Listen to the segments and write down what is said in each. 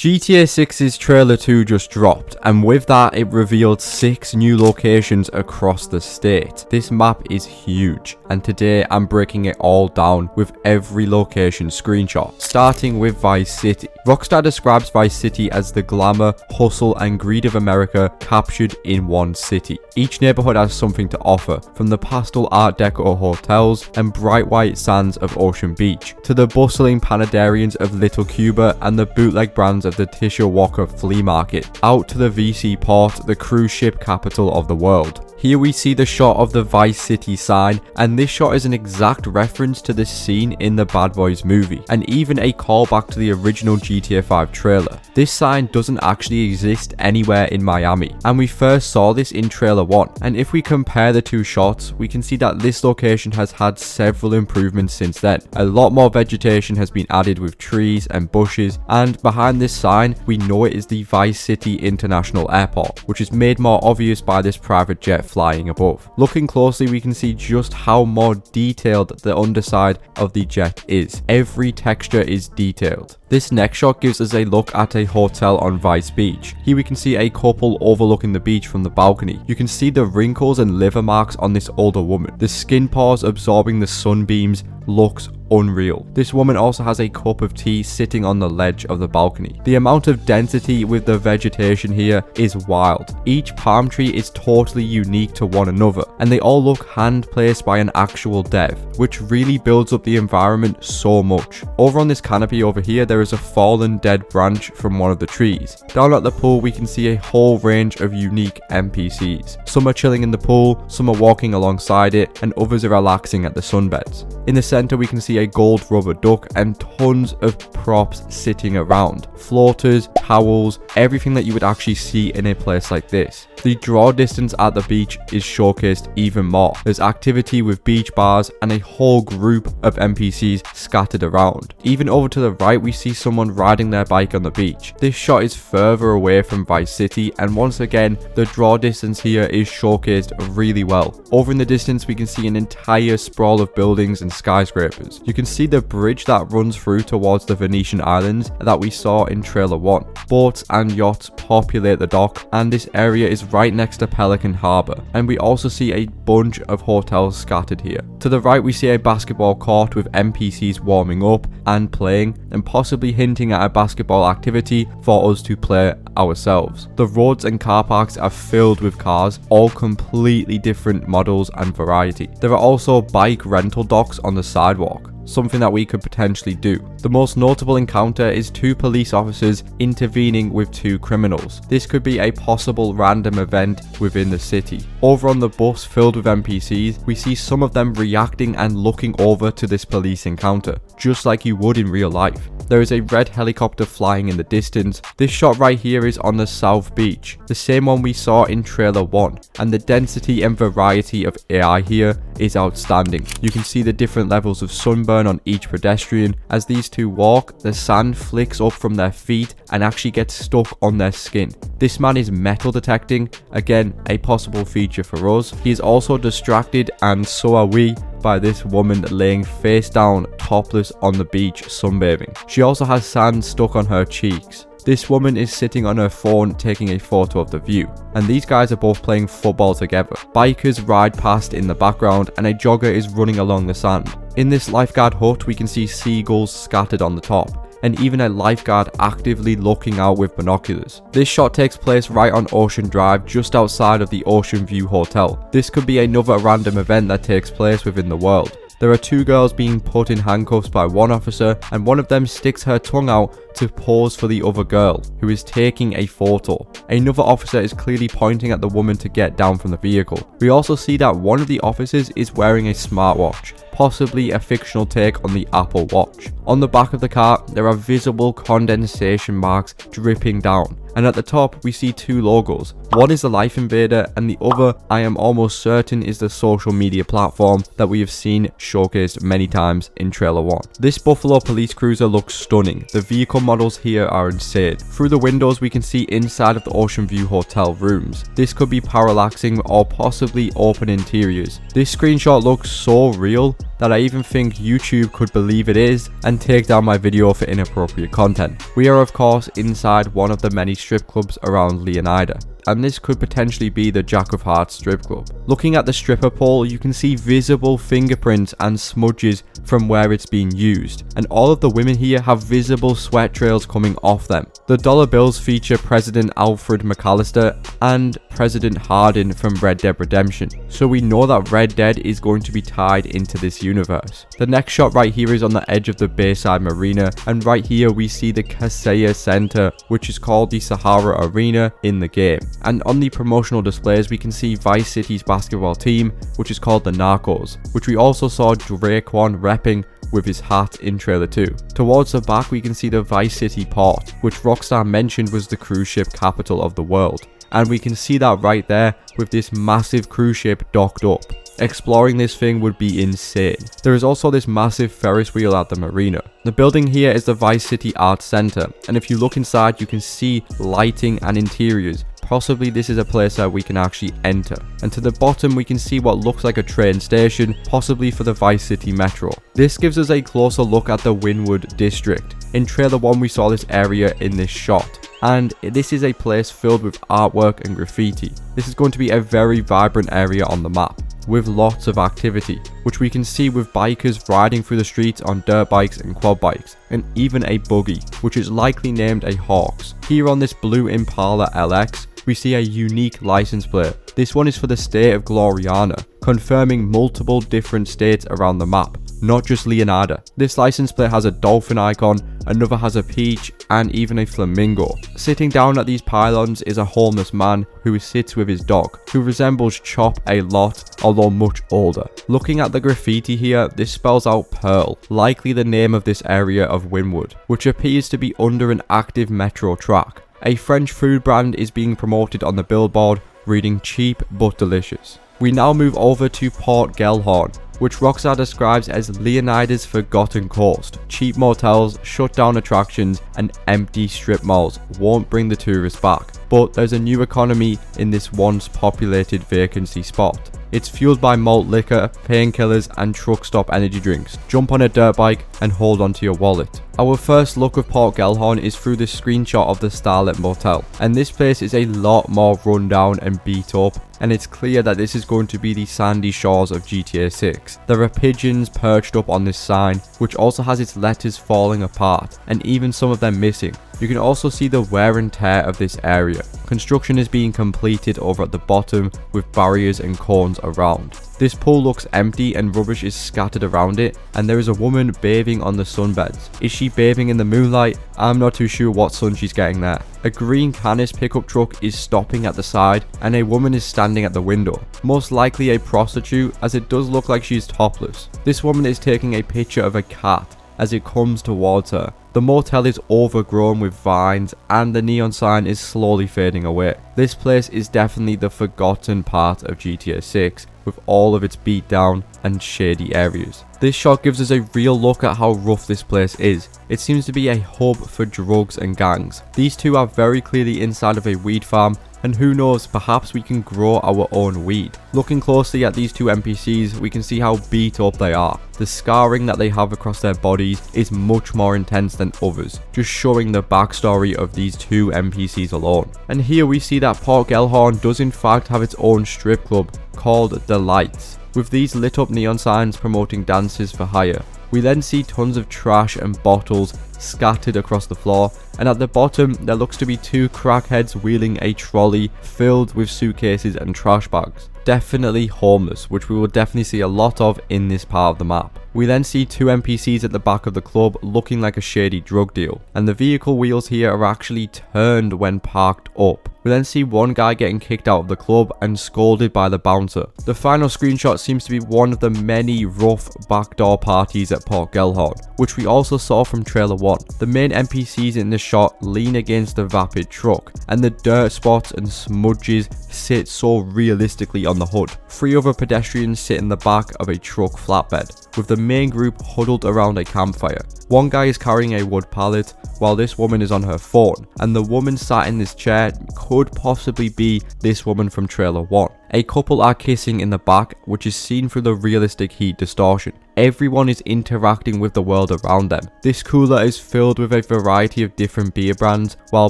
GTA 6's Trailer 2 just dropped, and with that it revealed 6 new locations across the state. This map is huge, and today I'm breaking it all down with every location screenshot, starting with Vice City. Rockstar describes Vice City as the glamour, hustle and greed of America captured in one city. Each neighborhood has something to offer, from the pastel art deco hotels and bright white sands of Ocean Beach, to the bustling panaderians of Little Cuba and the bootleg brands of the Tishawaka flea market, out to the VC port, the cruise ship capital of the world. Here we see the shot of the Vice City sign, and this shot is an exact reference to this scene in the Bad Boys movie, and even a callback to the original GTA 5 trailer. This sign doesn't actually exist anywhere in Miami, and we first saw this in trailer 1, and if we compare the two shots, we can see that this location has had several improvements since then. A lot more vegetation has been added with trees and bushes, and behind this sign, we know it is the Vice City International Airport, which is made more obvious by this private jet flying above. Looking closely, we can see just how more detailed the underside of the jet is. Every texture is detailed. This next shot gives us a look at a hotel on Vice Beach. Here we can see a couple overlooking the beach from the balcony. You can see the wrinkles and liver marks on this older woman. The skin pores absorbing the sunbeams looks unreal. This woman also has a cup of tea sitting on the ledge of the balcony. The amount of density with the vegetation here is wild. Each palm tree is totally unique to one another, and they all look hand placed by an actual dev, which really builds up the environment so much. Over on this canopy over here, there is a fallen dead branch from one of the trees. Down at the pool, we can see a whole range of unique NPCs. Some are chilling in the pool, some are walking alongside it, and others are relaxing at the sunbeds. In the center, we can see a gold rubber duck and tons of props sitting around. Floaters, towels, everything that you would actually see in a place like this. The draw distance at the beach is showcased even more. There's activity with beach bars and a whole group of NPCs scattered around. Even over to the right, we see someone riding their bike on the beach. This shot is further away from Vice City, and once again, the draw distance here is showcased really well. Over in the distance, we can see an entire sprawl of buildings and skyscrapers. You can see the bridge that runs through towards the Venetian islands that we saw in trailer 1. Boats and yachts populate the dock, and this area is right next to Pelican Harbour, and we also see a bunch of hotels scattered here. To the right, we see a basketball court with NPCs warming up and playing, and possibly hinting at a basketball activity for us to play ourselves. The roads and car parks are filled with cars, all completely different models and variety. There are also bike rental docks on the sidewalk, something that we could potentially do. The most notable encounter is 2 police officers intervening with 2 criminals. This could be a possible random event within the city. Over on the bus filled with NPCs, we see some of them reacting and looking over to this police encounter, just like you would in real life. There is a red helicopter flying in the distance. This shot right here is on the South Beach, the same one we saw in trailer 1, and the density and variety of AI here is outstanding. You can see the different levels of sunburn on each pedestrian. As these two walk, the sand flicks up from their feet and actually gets stuck on their skin. This man is metal detecting, again a possible feature for us. He is also distracted, and so are we, by this woman laying face down topless on the beach sunbathing. She also has sand stuck on her cheeks. This woman is sitting on her phone taking a photo of the view, and these guys are both playing football together. Bikers ride past in the background, and a jogger is running along the sand. In this lifeguard hut, we can see seagulls scattered on the top, and even a lifeguard actively looking out with binoculars. This shot takes place right on Ocean Drive, just outside of the Ocean View Hotel. This could be another random event that takes place within the world. There are 2 girls being put in handcuffs by one officer, and one of them sticks her tongue out to pose for the other girl, who is taking a photo. Another officer is clearly pointing at the woman to get down from the vehicle. We also see that one of the officers is wearing a smartwatch, possibly a fictional take on the Apple Watch. On the back of the car, there are visible condensation marks dripping down, and at the top we see 2 logos. One is the Life Invader, and the other, I am almost certain, is the social media platform that we have seen showcased many times in trailer 1. This Buffalo police cruiser looks stunning. The vehicle models here are insane. Through the windows, we can see inside of the Ocean View Hotel rooms. This could be parallaxing or possibly open interiors. This screenshot looks so real, that I even think YouTube could believe it is and take down my video for inappropriate content. We are of course inside one of the many strip clubs around Leonida, and this could potentially be the Jack of Hearts strip club. Looking at the stripper pole, you can see visible fingerprints and smudges from where it's been used, and all of the women here have visible sweat trails coming off them. The dollar bills feature President Alfred McAllister and President Hardin from Red Dead Redemption, so we know that Red Dead is going to be tied into this universe. The next shot right here is on the edge of the Bayside Marina, and right here we see the Kaseya Center, which is called the Sahara Arena in the game. And on the promotional displays we can see Vice City's basketball team, which is called the Narcos, which we also saw Draquan repping with his hat in trailer 2. Towards the back we can see the Vice City port, which Rockstar mentioned was the cruise ship capital of the world. And we can see that right there with this massive cruise ship docked up. Exploring this thing would be insane. There is also this massive Ferris wheel at the marina. The building here is the Vice City Arts Center, and if you look inside you can see lighting and interiors. Possibly this is a place that we can actually enter. And to the bottom we can see what looks like a train station, possibly for the Vice City Metro. This gives us a closer look at the Wynwood district. In trailer 1 we saw this area in this shot, and this is a place filled with artwork and graffiti. This is going to be a very vibrant area on the map, with lots of activity, which we can see with bikers riding through the streets on dirt bikes and quad bikes, and even a buggy, which is likely named a Hawks. Here on this blue Impala LX, we see a unique license plate. This one is for the state of Gloriana, confirming multiple different states around the map, not just Leonida. This license plate has a dolphin icon, another has a peach, and even a flamingo. Sitting down at these pylons is a homeless man who sits with his dog, who resembles Chop a lot, although much older. Looking at the graffiti here, this spells out Pearl, likely the name of this area of Wynwood, which appears to be under an active metro track. A French food brand is being promoted on the billboard, reading cheap but delicious. We now move over to Port Gellhorn, which Rockstar describes as Leonida's forgotten coast. Cheap motels, shut down attractions, and empty strip malls won't bring the tourists back, but there's a new economy in this once populated vacancy spot. It's fueled by malt liquor, painkillers, and truck stop energy drinks. Jump on a dirt bike and hold onto your wallet. Our first look of Port Gellhorn is through this screenshot of the Starlet Motel, and this place is a lot more run down and beat up, and it's clear that this is going to be the sandy shores of GTA 6. There are pigeons perched up on this sign, which also has its letters falling apart, and even some of them missing. You can also see the wear and tear of this area. Construction is being completed over at the bottom with barriers and cones around. This pool looks empty and rubbish is scattered around it, and there is a woman bathing on the sunbeds. Is she bathing in the moonlight? I'm not too sure what sun she's getting there. A green Canis pickup truck is stopping at the side, and a woman is standing at the window. Most likely a prostitute, as it does look like she's topless. This woman is taking a picture of a cat as it comes towards her. The motel is overgrown with vines and the neon sign is slowly fading away. This place is definitely the forgotten part of GTA 6 with all of its beat down and shady areas. This shot gives us a real look at how rough this place is. It seems to be a hub for drugs and gangs. These two are very clearly inside of a weed farm, and who knows, perhaps we can grow our own weed. Looking closely at these two NPCs, we can see how beat up they are. The scarring that they have across their bodies is much more intense than others, just showing the backstory of these two NPCs alone. And here we see that Port Gellhorn does in fact have its own strip club called The Lights, with these lit up neon signs promoting dances for hire. We then see tons of trash and bottles scattered across the floor, and at the bottom there looks to be two crackheads wheeling a trolley filled with suitcases and trash bags. Definitely homeless, which we will definitely see a lot of in this part of the map. We then see two NPCs at the back of the club looking like a shady drug deal, and the vehicle wheels here are actually turned when parked up. We then see one guy getting kicked out of the club and scolded by the bouncer. The final screenshot seems to be one of the many rough backdoor parties at Port Gellhorn, which we also saw from trailer 1. The main NPCs in this shot lean against the vapid truck, and the dirt spots and smudges sit so realistically on the hood. 3 other pedestrians sit in the back of a truck flatbed, with the main group huddled around a campfire. One guy is carrying a wood pallet, while this woman is on her phone, and the woman sat in this chair could possibly be this woman from trailer 1. A couple are kissing in the back, which is seen through the realistic heat distortion. everyone is interacting with the world around them. This cooler is filled with a variety of different beer brands, while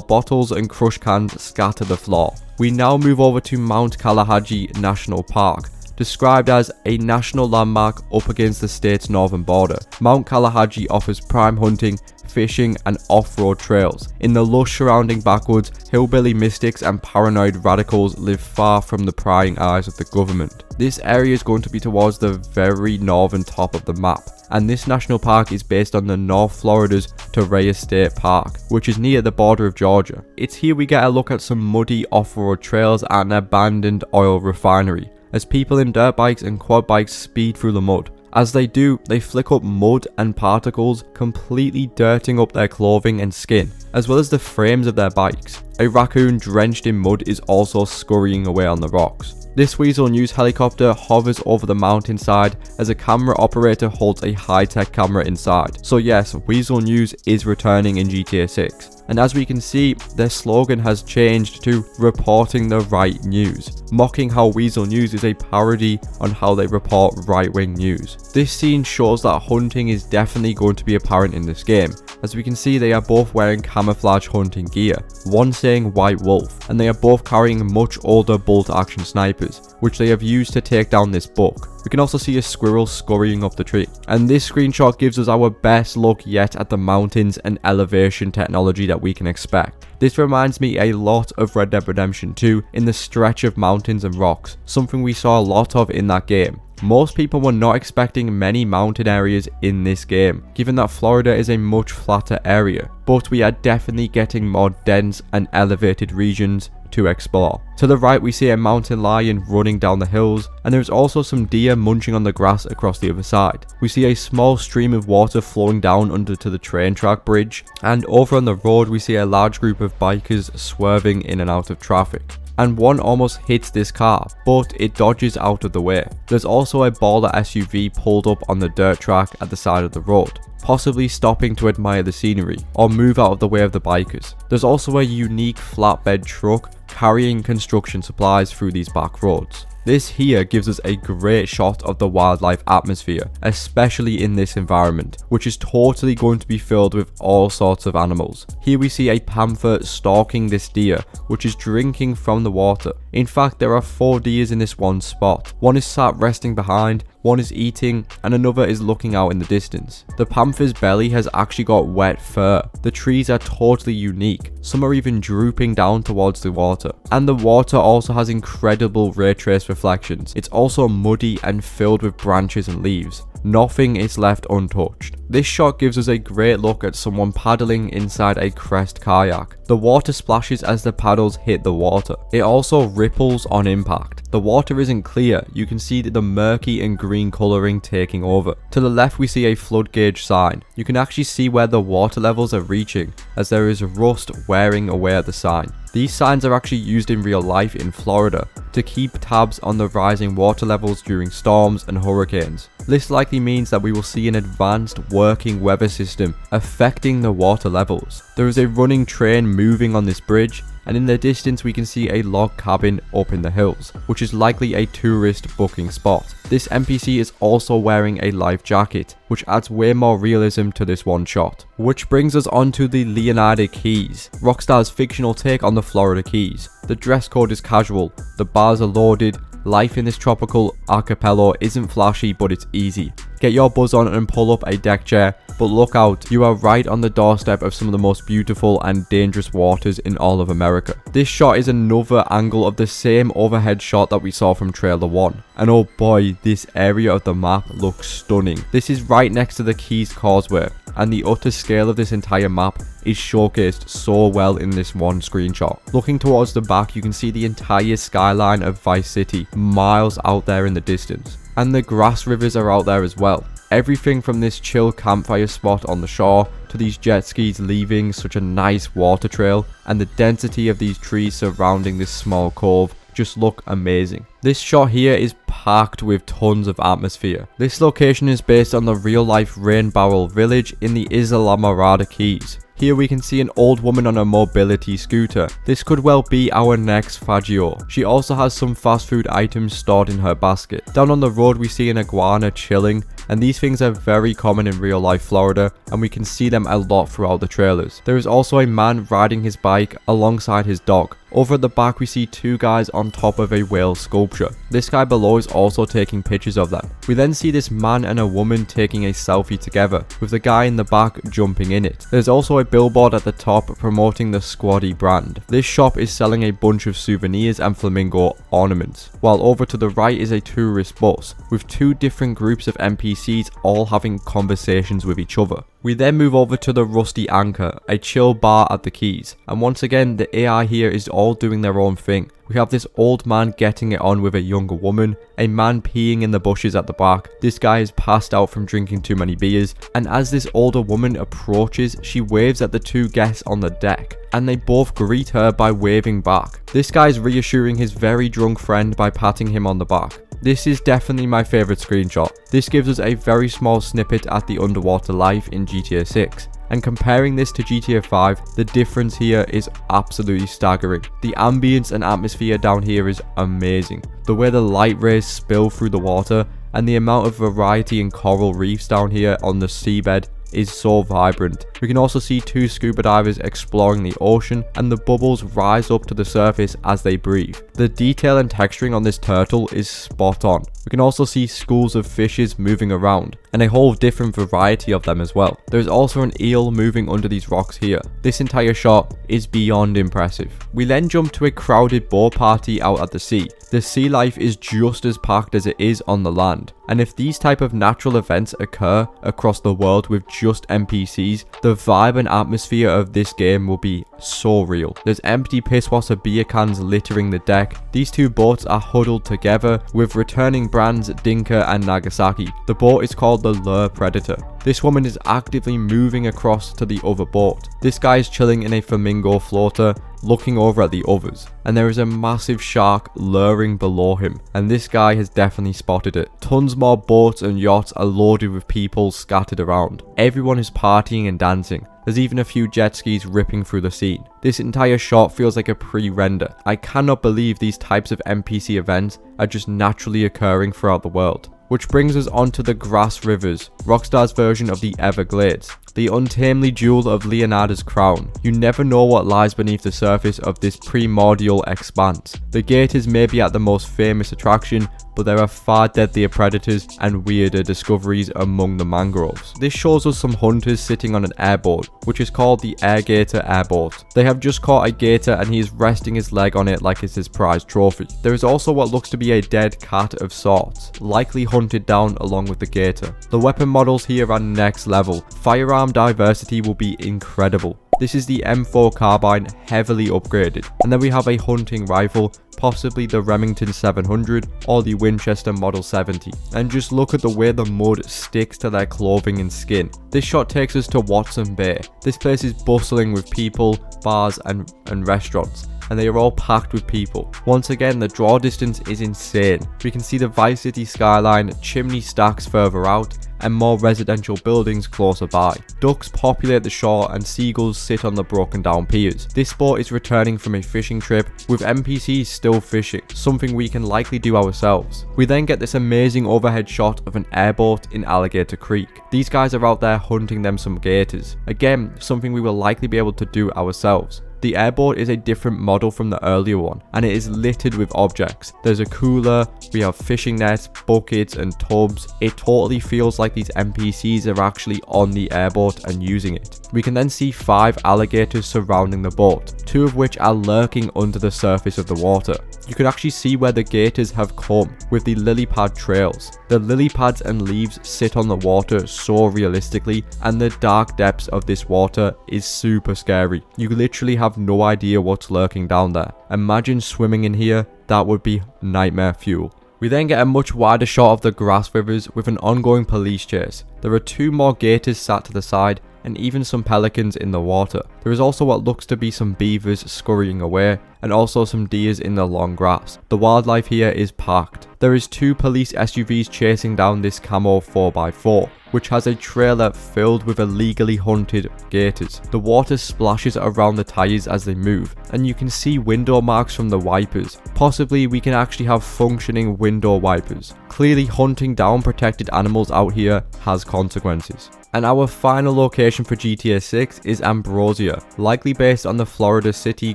bottles and crush cans scatter the floor. We now move over to Mount Kalaga National Park. Described as a national landmark up against the state's northern border, Mount Kalaga offers prime hunting, fishing and off-road trails. In the lush surrounding backwoods, hillbilly mystics and paranoid radicals live far from the prying eyes of the government. This area is going to be towards the very northern top of the map, and this national park is based on the North Florida's Torrey State Park, which is near the border of Georgia. It's here we get a look at some muddy off-road trails and an abandoned oil refinery, as people in dirt bikes and quad bikes speed through the mud. As they do, they flick up mud and particles, completely dirting up their clothing and skin, as well as the frames of their bikes. A raccoon drenched in mud is also scurrying away on the rocks. This Weasel News helicopter hovers over the mountainside as a camera operator holds a high-tech camera inside. So yes, Weasel News is returning in GTA 6. And as we can see, their slogan has changed to reporting the right news, mocking how Weasel News is a parody on how they report right-wing news. This scene shows that hunting is definitely going to be apparent in this game. As we can see, they are both wearing camouflage hunting gear, one saying White Wolf, and they are both carrying much older bolt-action snipers, which they have used to take down this buck. We can also see a squirrel scurrying up the tree. And this screenshot gives us our best look yet at the mountains and elevation technology that we can expect. This reminds me a lot of Red Dead Redemption 2 in the stretch of mountains and rocks, something we saw a lot of in that game. Most people were not expecting many mountain areas in this game, given that Florida is a much flatter area, but we are definitely getting more dense and elevated regions to explore. To the right we see a mountain lion running down the hills, and there is also some deer munching on the grass across the other side. We see a small stream of water flowing down under to the train track bridge, and over on the road we see a large group of bikers swerving in and out of traffic. And one almost hits this car, but it dodges out of the way. There's also a baller SUV pulled up on the dirt track at the side of the road, possibly stopping to admire the scenery or move out of the way of the bikers. There's also a unique flatbed truck carrying construction supplies through these back roads. This here gives us a great shot of the wildlife atmosphere, especially in this environment, which is totally going to be filled with all sorts of animals. Here we see a panther stalking this deer, which is drinking from the water. In fact, there are 4 deers in this one spot. One is sat resting behind, one is eating, and another is looking out in the distance. The panther's belly has actually got wet fur. The trees are totally unique. Some are even drooping down towards the water. And the water also has incredible ray trace reflections. It's also muddy and filled with branches and leaves. Nothing is left untouched. This shot gives us a great look at someone paddling inside a Crest kayak. The water splashes as the paddles hit the water. It also ripples on impact. The water isn't clear, you can see the murky and green colouring taking over. To the left we see a flood gauge sign. You can actually see where the water levels are reaching, as there is rust wearing away at the sign. These signs are actually used in real life in Florida to keep tabs on the rising water levels during storms and hurricanes. This likely means that we will see an advanced working weather system affecting the water levels. There is a running train moving on this bridge, and in the distance we can see a log cabin up in the hills, which is likely a tourist booking spot. This NPC is also wearing a life jacket, which adds way more realism to this one shot. Which brings us on to the Leonida Keys, Rockstar's fictional take on the Florida Keys. The dress code is casual, the bars are loaded, life in this tropical archipelago isn't flashy but it's easy. Get your buzz on and pull up a deck chair, but look out, you are right on the doorstep of some of the most beautiful and dangerous waters in all of America. This shot is another angle of the same overhead shot that we saw from trailer 1. And oh boy, this area of the map looks stunning. This is right next to the Keys Causeway, and the utter scale of this entire map is showcased so well in this one screenshot. Looking towards the back, you can see the entire skyline of Vice City miles out there in the distance. And the Grassrivers are out there as well. Everything from this chill campfire spot on the shore to these jet skis leaving such a nice water trail, and the density of these trees surrounding this small cove just look amazing. This shot here is packed with tons of atmosphere. This location is based on the real life rain barrel village in the Leonida Keys. Here we can see an old woman on a mobility scooter. This could well be our next Fagio. She also has some fast food items stored in her basket. Down on the road we see an iguana chilling, and these things are very common in real life Florida, and we can see them a lot throughout the trailers. There is also a man riding his bike alongside his dog. Over at the back we see two guys on top of a whale sculpture. This guy below is also taking pictures of them. We then see this man and a woman taking a selfie together, with the guy in the back jumping in it. There's also a billboard at the top promoting the Squaddy brand. This shop is selling a bunch of souvenirs and flamingo ornaments, while over to the right is a tourist bus, with two different groups of NPCs all having conversations with each other. We then move over to the Rusty Anchor, a chill bar at the Keys, and once again the AI here is all doing their own thing. We have this old man getting it on with a younger woman, a man peeing in the bushes at the back. This guy is passed out from drinking too many beers, and as this older woman approaches, she waves at the two guests on the deck, and they both greet her by waving back. This guy is reassuring his very drunk friend by patting him on the back. This is definitely my favourite screenshot. This gives us a very small snippet at the underwater life in GTA 6. And comparing this to GTA 5, the difference here is absolutely staggering. The ambience and atmosphere down here is amazing. The way the light rays spill through the water, and the amount of variety in coral reefs down here on the seabed is so vibrant. We can also see two scuba divers exploring the ocean, and the bubbles rise up to the surface as they breathe. The detail and texturing on this turtle is spot on. We can also see schools of fishes moving around, and a whole different variety of them as well. There's also an eel moving under these rocks here. This entire shot is beyond impressive. We then jump to a crowded boat party out at the sea. The sea life is just as packed as it is on the land, and if these type of natural events occur across the world with just NPCs, the vibe and atmosphere of this game will be so real. There's empty pisswasser beer cans littering the deck. These two boats are huddled together with returning brands Dinka and Nagasaki. The boat is called the Lure Predator. This woman is actively moving across to the other boat. This guy is chilling in a flamingo floater, looking over at the others, and there is a massive shark luring below him, and this guy has definitely spotted it. Tons more boats and yachts are loaded with people scattered around. Everyone is partying and dancing. There's even a few jet skis ripping through the scene. This entire shot feels like a pre-render. I cannot believe these types of NPC events are just naturally occurring throughout the world. Which brings us on to the Grassrivers, Rockstar's version of the Everglades, the untamely jewel of Leonida's crown. You never know what lies beneath the surface of this primordial expanse. The gators may be at the most famous attraction, but there are far deadlier predators and weirder discoveries among the mangroves. This shows us some hunters sitting on an airboat, which is called the Air Gator airboat. They have just caught a gator and he is resting his leg on it like it's his prized trophy. There is also what looks to be a dead cat of sorts, likely hunted down along with the gator. The weapon models here are next level. Firearm diversity will be incredible. This is the M4 carbine, heavily upgraded, and then we have a hunting rifle, possibly the Remington 700 or the Winchester Model 70. And just look at the way the mud sticks to their clothing and skin. This shot takes us to Watson Bay. This place is bustling with people, bars and restaurants, and they are all packed with people. Once again, the draw distance is insane. We can see the Vice City skyline, chimney stacks further out, and more residential buildings closer by. Ducks populate the shore and seagulls sit on the broken down piers. This boat is returning from a fishing trip with NPCs still fishing, something we can likely do ourselves. We then get this amazing overhead shot of an airboat in Alligator Creek. These guys are out there hunting them some gators. Again, something we will likely be able to do ourselves. The airboat is a different model from the earlier one, and it is littered with objects. There's a cooler, we have fishing nets, buckets and tubs. It totally feels like these NPCs are actually on the airboat and using it. We can then see 5 alligators surrounding the boat, 2 of which are lurking under the surface of the water. You can actually see where the gators have come with the lily pad trails. The lily pads and leaves sit on the water so realistically, and the dark depths of this water is super scary. You literally have no idea what's lurking down there. Imagine swimming in here, that would be nightmare fuel. We then get a much wider shot of the Grassrivers with an ongoing police chase. There are 2 more gators sat to the side, and even some pelicans in the water. There is also what looks to be some beavers scurrying away, and also some deers in the long grass. The wildlife here is packed. There is 2 police SUVs chasing down this camo 4x4, which has a trailer filled with illegally hunted gators. The water splashes around the tires as they move, and you can see window marks from the wipers. Possibly we can actually have functioning window wipers. Clearly hunting down protected animals out here has consequences. And our final location for GTA 6 is Ambrosia, likely based on the Florida city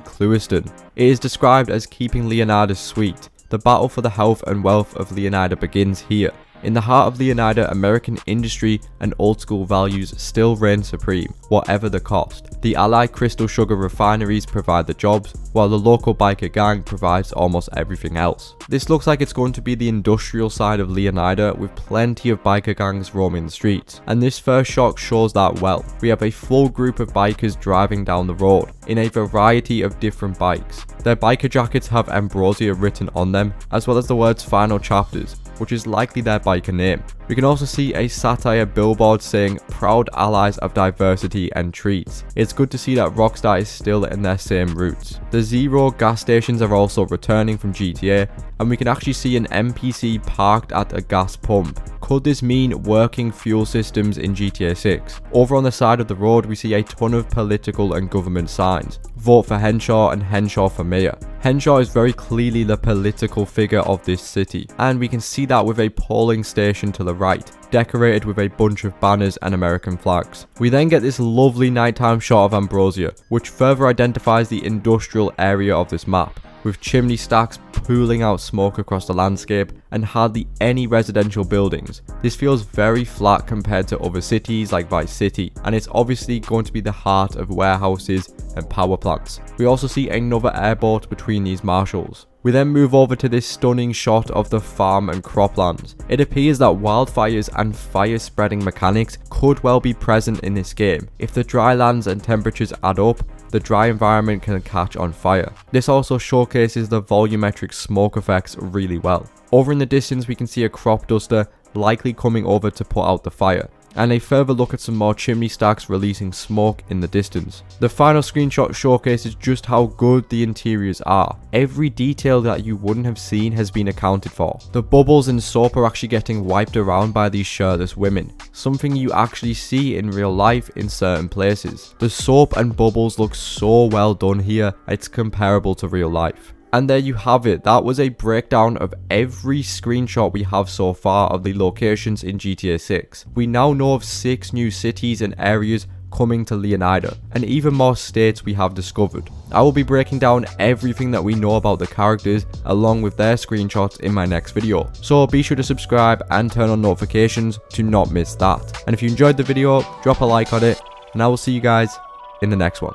Clewiston. It is described as keeping Leonida sweet. The battle for the health and wealth of Leonida begins here. In the heart of Leonida, American industry and old school values still reign supreme, whatever the cost. The Ally crystal sugar refineries provide the jobs, while the local biker gang provides almost everything else. This looks like it's going to be the industrial side of Leonida, with plenty of biker gangs roaming the streets, and this first shot shows that well. We have a full group of bikers driving down the road, in a variety of different bikes. Their biker jackets have Ambrosia written on them, as well as the words Final Chapters, which is likely their biker name. We can also see a satire billboard saying proud allies of diversity and treats. It's good to see that Rockstar is still in their same roots. The Zero gas stations are also returning from GTA, and we can actually see an NPC parked at a gas pump. Could this mean working fuel systems in GTA 6? Over on the side of the road we see a ton of political and government signs. Vote for Henshaw and Henshaw for mayor. Henshaw is very clearly the political figure of this city, and we can see that with a polling station to the right, decorated with a bunch of banners and American flags. We then get this lovely nighttime shot of Ambrosia, which further identifies the industrial area of this map, with chimney stacks pooling out smoke across the landscape and hardly any residential buildings. This feels very flat compared to other cities like Vice City, and it's obviously going to be the heart of warehouses and power plants. We also see another airboat between these marshals. We then move over to this stunning shot of the farm and croplands. It appears that wildfires and fire spreading mechanics could well be present in this game. If the dry lands and temperatures add up, the dry environment can catch on fire. This also showcases the volumetric smoke effects really well. Over in the distance we can see a crop duster likely coming over to put out the fire, and a further look at some more chimney stacks releasing smoke in the distance. The final screenshot showcases just how good the interiors are. Every detail that you wouldn't have seen has been accounted for. The bubbles and soap are actually getting wiped around by these shirtless women, something you actually see in real life in certain places. The soap and bubbles look so well done here, it's comparable to real life. And there you have it. That was a breakdown of every screenshot we have so far of the locations in GTA 6. We now know of 6 new cities and areas coming to Leonida, and even more states we have discovered. I will be breaking down everything that we know about the characters along with their screenshots in my next video. So be sure to subscribe and turn on notifications to not miss that. And if you enjoyed the video, drop a like on it, and I will see you guys in the next one.